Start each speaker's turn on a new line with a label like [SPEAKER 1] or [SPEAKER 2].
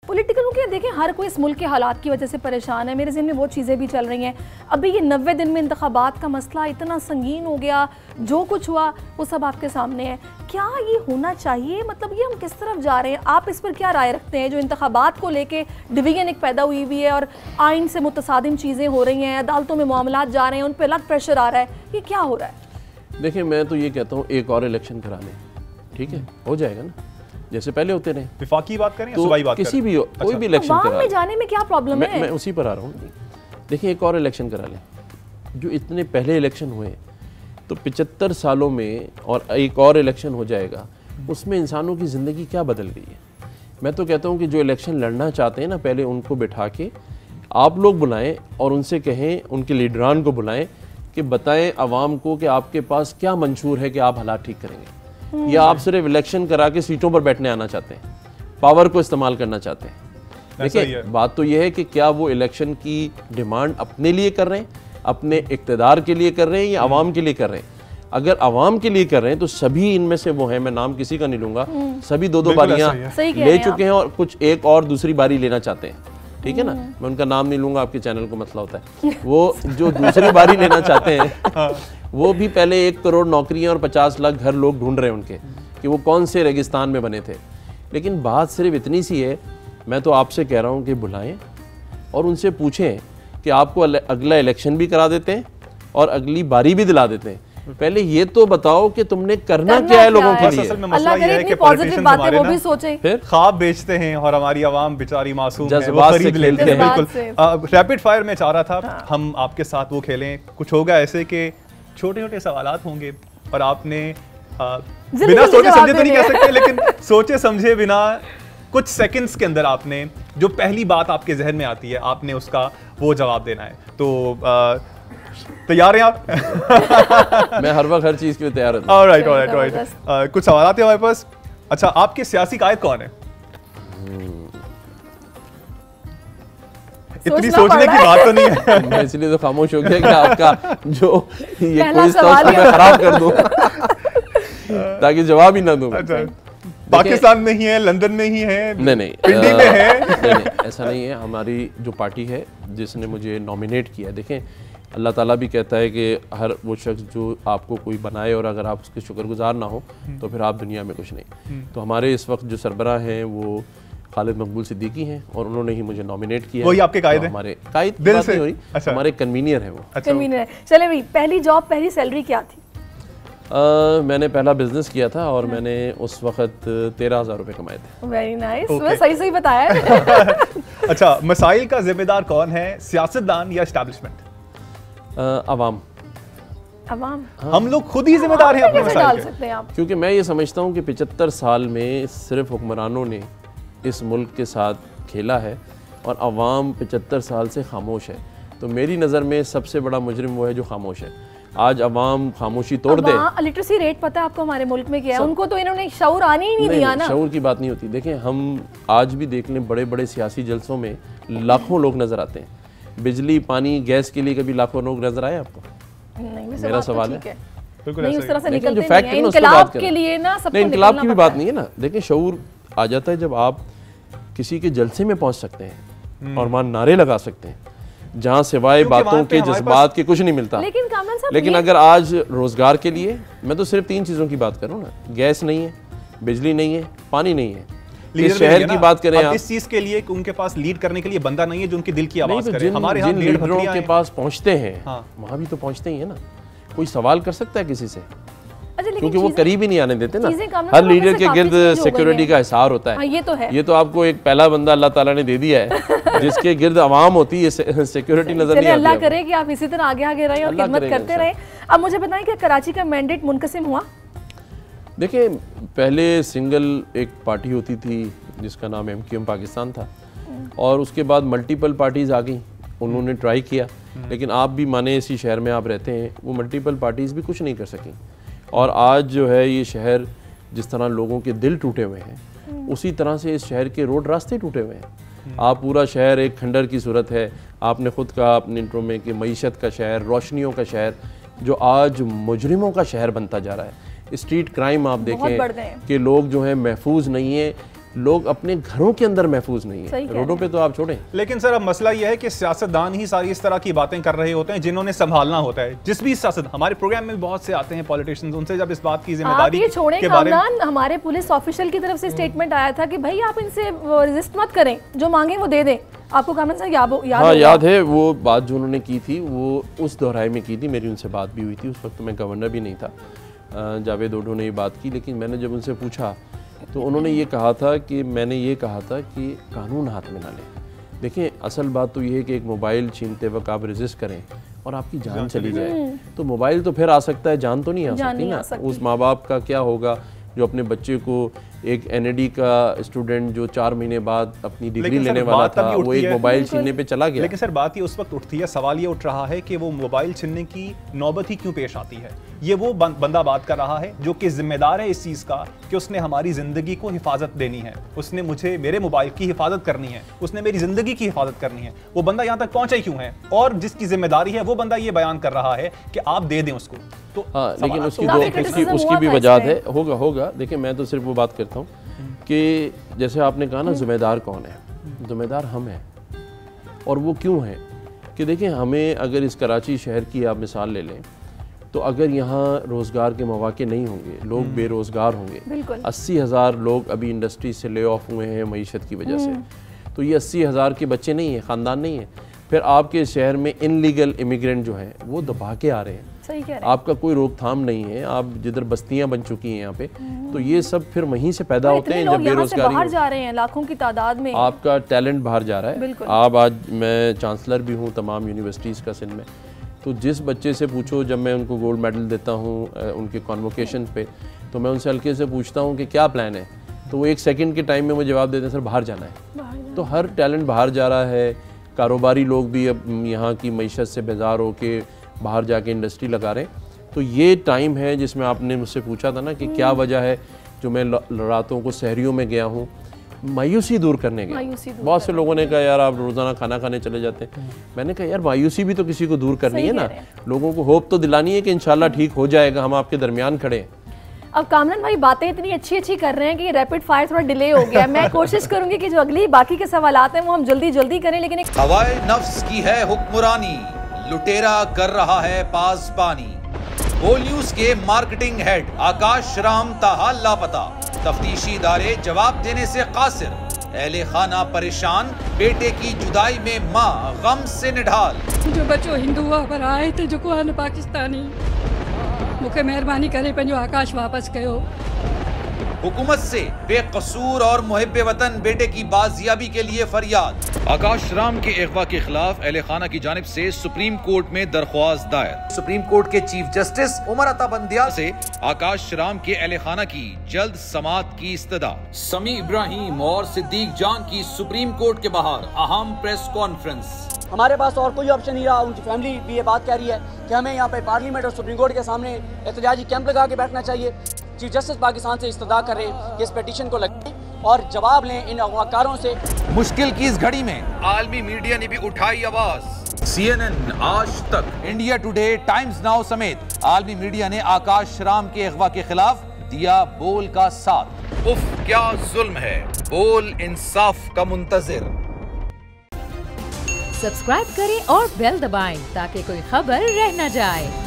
[SPEAKER 1] Political क्या देखें, हर कोई इस मुल्क के हालात की वजह से परेशान है। मेरे ज़हन में वो चीज़ें भी चल रही हैं। अभी ये 90 दिन में इंतखाबात का मसला इतना संगीन हो गया, जो कुछ हुआ वो सब आपके सामने है। क्या ये होना चाहिए? मतलब ये हम किस तरफ जा रहे हैं? आप इस पर क्या राय रखते हैं? जो इंतखाबात को लेके डिवीजन एक पैदा हुई हुई है और आइन से मुतसादिम चीज़ें हो रही हैं, अदालतों में मामलात जा रहे हैं, उन पर अलग प्रेशर आ रहा है, ये क्या हो रहा है?
[SPEAKER 2] देखिए, मैं तो ये कहता हूँ एक और इलेक्शन करा लें, ठीक है, हो जाएगा ना, जैसे पहले होते रहे।
[SPEAKER 3] विफाकी बात करें या
[SPEAKER 2] तो
[SPEAKER 3] सूबाई बात
[SPEAKER 2] किसी
[SPEAKER 3] करें?
[SPEAKER 2] भी कोई भी इलेक्शन करा
[SPEAKER 1] में जाने में क्या प्रॉब्लम है?
[SPEAKER 2] मैं उसी पर आ रहा हूँ। देखिए, एक और इलेक्शन करा लें। जो इतने पहले इलेक्शन हुए तो 75 सालों में और एक और इलेक्शन हो जाएगा, उसमें इंसानों की ज़िंदगी क्या बदल गई है। मैं तो कहता हूँ कि जो इलेक्शन लड़ना चाहते हैं ना, पहले उनको बिठा के आप लोग बुलाएं और उनसे कहें, उनके लीडरान को बुलाएं कि बताएं आवाम को कि आपके पास क्या मंशूर है कि आप हालात ठीक करेंगे, या आप सिर्फ इलेक्शन करा के सीटों पर बैठने आना चाहते हैं, पावर को इस्तेमाल करना चाहते हैं। देखिए, बात तो यह है कि क्या वो इलेक्शन की डिमांड अपने लिए कर रहे हैं, अपने इक़्तिदार के लिए कर रहे हैं, या आवाम के लिए कर रहे हैं। अगर आवाम के लिए कर रहे हैं तो सभी इनमें से वो हैं, मैं नाम किसी का नहीं लूंगा, सभी दो बारियां ले चुके हैं और कुछ एक और दूसरी बारी लेना चाहते हैं, ठीक है ना। मैं उनका नाम नहीं लूंगा, आपके चैनल को मसला होता है। वो जो दूसरी बारी लेना चाहते हैं वो भी पहले 1 करोड़ नौकरियां और 50 लाख घर लोग ढूंढ रहे हैं उनके, कि वो कौन से रेगिस्तान में बने थे। लेकिन बात सिर्फ इतनी सी है, मैं तो आपसे कह रहा हूँ कि बुलाएं और उनसे पूछें कि आपको अगला इलेक्शन भी करा देते हैं और अगली बारी भी दिला देते हैं। पहले ये तो बताओ कि तुमने करना क्या है लोगों के लिए।
[SPEAKER 3] असल में मसला ये है कि पॉलिटिशियंस हमारे ना
[SPEAKER 1] फिर
[SPEAKER 3] ख्वाब बेचते हैं और हमारी आवाम बेचारी मासूम है, वो
[SPEAKER 2] जज्बात
[SPEAKER 3] खरीद
[SPEAKER 2] से
[SPEAKER 3] लेते हैं।
[SPEAKER 2] खेलते
[SPEAKER 3] बिल्कुल। रैपिड फायर में चाह रहा था हम आपके साथ वो खेलें। कुछ होगा ऐसे कि छोटे छोटे सवालात होंगे और आपने बिना सोचे समझे तो नहीं कह सकते, लेकिन सोचे समझे बिना कुछ सेकंड्स के अंदर आपने जो पहली बात आपके जहन में आती है, आपने उसका वो जवाब देना है। तो तैयार हैं आप?
[SPEAKER 2] मैं हर वक्त हर चीज के लिए तैयार हूँ।
[SPEAKER 3] ऑलराइट। कुछ सवाल आते हैं हमारे पास। अच्छा, आपके सियासी कायद कौन है? इतनी सोचने की बात तो नहीं है।
[SPEAKER 2] मैं इसलिए तो खामोश हो गया कि आपका जो ये क्विज था उसको मैं खराब कर दूं ताकि जवाब ही ना दूं।
[SPEAKER 3] अच्छा, पाकिस्तान में ही है, लंदन में ही है,
[SPEAKER 2] नहीं
[SPEAKER 3] पिंडी में है?
[SPEAKER 2] नहीं, ऐसा नहीं है। हमारी जो पार्टी है जिसने मुझे नॉमिनेट किया, देखें अल्लाह ताला भी कहता है कि हर वो शख्स जो आपको कोई बनाए और अगर आप उसके शुक्रगुजार ना हो तो फिर आप दुनिया में कुछ नहीं। तो हमारे इस वक्त जो सरबराह हैं वो खालिद मकबूल सिद्दीकी हैं और उन्होंने ही मुझे नॉमिनेट किया।
[SPEAKER 3] वही आपके कायद हैं?
[SPEAKER 2] हमारे कायद
[SPEAKER 3] दिल से?
[SPEAKER 2] नहीं हो रही। अच्छा। हमारे कन्वीनियर है वो।
[SPEAKER 3] अच्छा।
[SPEAKER 1] कन्वीनियर। चले भाई, पहली जॉब, पहली सैलरी क्या थी?
[SPEAKER 2] मैंने पहला बिजनेस किया था और मैंने उस वक्त 13,000 रुपए कमाए थे।
[SPEAKER 1] वेरी नाइस, वो सही बताया है।
[SPEAKER 3] अच्छा, मसाइल का जिम्मेदार कौन है, सियासतदान या एस्टैब्लिशमेंट?
[SPEAKER 2] अवाम।
[SPEAKER 1] अवाम?
[SPEAKER 3] हम लोग खुद ही जिम्मेदार हैं अपने मसाइल के।
[SPEAKER 2] क्योंकि मैं ये समझता हूँ कि 75 साल में सिर्फ हुक्मरानों ने इस मुल्क के साथ खेला है और अवाम 75 साल से खामोश है। तो मेरी नज़र में सबसे बड़ा मुजरिम वो है जो खामोश है। आज अवाम खामोशी तोड़ दे।
[SPEAKER 1] लिटरेसी रेट पता है आपको हमारे मुल्क में क्या है? उनको तो इन्होंने शऊर आने ही नहीं दिया ना।
[SPEAKER 2] शऊर की बात नहीं होती। देखें, हम आज भी देख लें, बड़े बड़े सियासी जलसों में लाखों लोग नजर आते हैं। बिजली, पानी, गैस के लिए कभी लाखों लोग नजर आए आपको?
[SPEAKER 1] नहीं,
[SPEAKER 2] मेरा सवाल है।
[SPEAKER 1] नहीं, उस तरह से निकलते
[SPEAKER 2] जो फैक्ट है
[SPEAKER 1] इनकलाब के लिए ना, सबको
[SPEAKER 2] इनकलाब की भी बात नहीं है ना। देखिए, शऊर आ जाता है जब आप किसी के जलसे में पहुंच सकते हैं और वहां नारे लगा सकते हैं जहां सिवाय बातों के, जज्बात के कुछ नहीं मिलता। लेकिन अगर आज रोजगार के लिए, मैं तो सिर्फ 3 चीजों की बात करूं ना, गैस नहीं है, बिजली नहीं है, पानी नहीं है, इस शहर की बात करें आप,
[SPEAKER 3] इस चीज के लिए कि उनके पास लीड करने के लिए बंदा नहीं है जो उनके दिल की आवाज करे।
[SPEAKER 2] हमारे यहाँ लीडरों के पास पहुंचते हैं, वहां भी तो पहुंचते ही है ना। कोई सवाल कर सकता है किसी से? क्योंकि वो करीब ही नहीं आने देते ना। हर लीडर के गिर्द सिक्योरिटी का हिसार होता है।
[SPEAKER 1] ये तो है।
[SPEAKER 2] ये तो आपको एक पहला बंदा अल्लाह ताला ने दे दिया है जिसके गिर्द आवाम होती है, सिक्योरिटी नजर नहीं आती।
[SPEAKER 1] अल्लाह करे कि आप इसी तरह आगे आगे रहें और खिदमत करते रहें। अब मुझे बताएं कि कराची का मैंडेट मुनकसिम हुआ?
[SPEAKER 2] देखिए, पहले सिंगल एक पार्टी होती थी जिसका नाम MQM पाकिस्तान था और उसके बाद मल्टीपल पार्टीज आ गई। उन्होंने ट्राई किया, लेकिन आप भी माने इसी शहर में आप रहते हैं, वो मल्टीपल पार्टीज भी कुछ नहीं कर सकी। और आज जो है ये शहर, जिस तरह लोगों के दिल टूटे हुए हैं, उसी तरह से इस शहर के रोड रास्ते टूटे हुए हैं। आप पूरा शहर एक खंडर की सूरत है। आपने खुद कहा अपने इंट्रो में कि मईशत का शहर, रोशनियों का शहर, जो आज मुजरिमों का शहर बनता जा रहा है। स्ट्रीट क्राइम आप देखें कि लोग जो हैं महफूज नहीं है। लोग अपने घरों के अंदर महफूज नहीं है, रोडों पे तो आप छोड़ें।
[SPEAKER 3] लेकिन सर अब मसला यह है कि सियासतदान ही सारी इस तरह की बातें कर रहे होते हैं जिन्होंने संभालना होता है। जिस भी सियासत, हमारे प्रोग्राम में बहुत से आते हैं पॉलिटिशियंस, उनसे जब इस बात की जिम्मेदारी के बारे में,
[SPEAKER 1] हमारे पुलिस ऑफिशियल की तरफ से स्टेटमेंट आया था कि भाई आप इनसे रेजिस्ट मत करें, जो मांगे वो दे दें। आपको कामरान साहब
[SPEAKER 2] याद है वो बात जो उन्होंने की थी, वो उस दोहराए में की थी, मेरी उनसे बात भी हुई थी, उस वक्त मैं गवर्नर भी नहीं था। जावेद ओडो ने ये बात की, लेकिन मैंने जब उनसे पूछा तो उन्होंने ये कहा था कि मैंने ये कहा था कि कानून हाथ में ना लें। देखिए असल बात तो ये है कि एक मोबाइल छीनते वक्त आप रेजिस्ट करें और आपकी जान चली जाए, तो मोबाइल तो फिर आ सकता है, जान तो नहीं आ सकती ना। उस माँ बाप का क्या होगा जो अपने बच्चे को, एक एनएडी का स्टूडेंट जो 4 महीने बाद अपनी डिग्री लेने वाला था, वो एक मोबाइल छीनने पे चला गया।
[SPEAKER 3] लेकिन सर बात ये उस वक्त उठती है, सवाल ये उठ रहा है कि वो मोबाइल छीनने की नौबत ही क्यों पेश आती है। ये वो बंदा बात कर रहा है जो कि जिम्मेदार है इस चीज़ का कि उसने हमारी ज़िंदगी को हिफाजत देनी है, उसने मुझे मेरे मोबाइल की हिफाजत करनी है, उसने मेरी ज़िंदगी की हिफाजत करनी है। वो बंदा यहाँ तक पहुँचा क्यों है, और जिसकी जिम्मेदारी है वो बंदा ये बयान कर रहा है कि आप दे दें उसको। तो
[SPEAKER 2] हाँ, लेकिन उसकी भी वजह है, होगा। देखिए मैं तो सिर्फ वो बात करता हूँ कि जैसे आपने कहा ना जिम्मेदार कौन है, जिम्मेदार हम हैं। और वो क्यों है कि देखिए हमें, अगर इस कराची शहर की आप मिसाल ले लें, तो अगर यहाँ रोज़गार के मौके नहीं होंगे, लोग बेरोज़गार होंगे, 80,000 लोग अभी इंडस्ट्री से ले ऑफ हुए हैं मईशत की वजह से, तो ये 80,000 के बच्चे नहीं हैं, ख़ानदान नहीं है। फिर आपके शहर में इनलीगल इमिग्रेंट जो हैं वो दबा के आ रहे हैं,
[SPEAKER 1] सही कह रहे हैं।
[SPEAKER 2] आपका कोई रोकथाम नहीं है, आप जिधर बस्तियां बन चुकी हैं यहाँ पे, तो ये सब फिर वहीं से पैदा होते हैं। जब बेरोजगारी
[SPEAKER 1] बाहर जा रहे हैं लाखों की तादाद में,
[SPEAKER 2] आपका टैलेंट बाहर जा रहा है। आप आज, मैं चांसलर भी हूँ तमाम यूनिवर्सिटीज़ का सिंध में, तो जिस बच्चे से पूछो, जब मैं उनको गोल्ड मेडल देता हूँ उनके कॉन्वोकेशन पे, तो मैं उनसे हल्के से पूछता हूँ कि क्या प्लान है, तो वो 1 सेकंड के टाइम में मुझे जवाब देते हैं सर बाहर जाना है। तो हर टैलेंट बाहर जा रहा है। कारोबारी लोग भी अब यहाँ की मईशत से बेजार हो के बाहर जाके इंडस्ट्री लगा रहे हैं। तो ये टाइम है जिसमें आपने मुझसे पूछा था ना कि क्या वजह है, जो मैं रातों को शहरियों में गया हूँ मायूसी दूर करने गया। बहुत से लोगों ने कहा यार आप रोज़ाना खाना खाने चले जाते हैं। मैंने कहा यार मायूसी भी तो किसी को दूर करनी है ना, लोगों को होप तो दिलानी है कि इंशाल्लाह ठीक हो जाएगा, हम आपके दरमियान खड़े हैं।
[SPEAKER 1] अब कामरान भाई बातें इतनी अच्छी कर रहे हैं कि रैपिड फायर थोड़ा डिले हो गया। मैं कोशिश करूंगी कि जो अगली बाकी के सवालात हैं वो हम जल्दी करें, लेकिन एक
[SPEAKER 4] हवाए नफ्स की है हुक्मरानी, लुटेरा कर रहा है पासबानी। बोल न्यूज के मार्केटिंग हेड आकाश राम ताहा लापता, तफ्तीशी इदारे जवाब देने से कासिर, अहले खाना परेशान, बेटे की जुदाई में माँ गम से निढाल।
[SPEAKER 5] जो बच्चो हिंदू हुआ पर आए थे जो को पाकिस्तानी, मुझे मेहरबानी करे पंहिंजो आकाश वापस कयो।
[SPEAKER 4] हुकूमत से बेकसूर और मुहिब्बे वतन बेटे की बाजियाबी के लिए फरियाद। आकाश राम के अगवा के खिलाफ अहले खाना की जानिब से सुप्रीम कोर्ट में दरख्वास्त दायर। सुप्रीम कोर्ट के चीफ जस्टिस उमर अता बंदियाल से आकाश राम के अहले खाना की जल्द समाअत की इस्तदा। समी इब्राहिम और सिद्दीक जान की सुप्रीम कोर्ट के बाहर अहम प्रेस कॉन्फ्रेंस।
[SPEAKER 6] हमारे पास और कोई ऑप्शन नहीं रहा। उनकी फैमिली भी ये बात कह रही है कि हमें यहाँ पे पार्लियामेंट और सुप्रीम कोर्ट के सामने एहतजाजी कैंप लगा के बैठना चाहिए। चीफ जस्टिस पाकिस्तान से इस्तदा कर रहे हैं कि इस पिटीशन को लगाएं और जवाब लें इन अगवाकारों से।
[SPEAKER 4] मुश्किल की इस घड़ी में आलमी मीडिया ने भी उठाई आवाज। CNN, आज तक, इंडिया टुडे, टाइम्स नाउ समेत आलमी मीडिया ने आकाश राम के अगवा के खिलाफ दिया बोल का साथ। उफ क्या जुल्म है, बोल इंसाफ का मुंतजिर।
[SPEAKER 7] सब्सक्राइब करें और बेल दबाएं ताकि कोई खबर रह न जाए।